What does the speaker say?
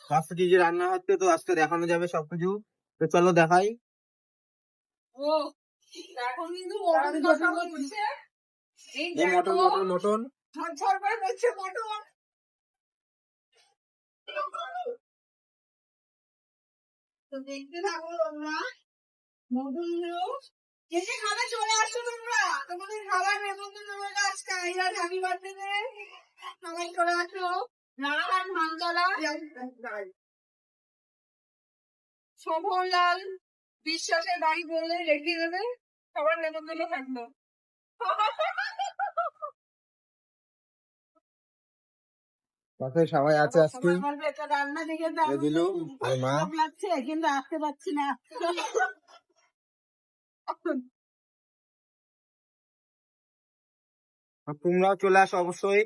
আজকে কি কি রান্না হচ্ছে তো আজকে দেখানো যাবে সবকিছু। তো চলো দেখাই। ও এখন কিন্তু মটন কষা হচ্ছে। এই এই মটন দেখো মটন মটন ঝরঝর করে হচ্ছে মটন। তো দেখতে থাকো তোমরা মটন গুলো। কে কে খাবে চলে আসো তোমরা, তোমাদের খাবার নেমন্তন্ন রইলো আজকে আইরার হ্যাপি বার্থডে। সবাই চলে আসো। রানাঘাট মানতলা শোভনলাল বিশ্বাসের বাড়ি বললে রেখে দেবে, সবার নেমন্তন্ন থাকলো। পাশে সবাই আছে আজকে। সবাই বলবে এটা রান্না দেখে তো এই দিলু আর মা। খারাপ লাগছে কিন্তু আসতে পারছি না। তোমরাও চলে আসো অবশ্যই।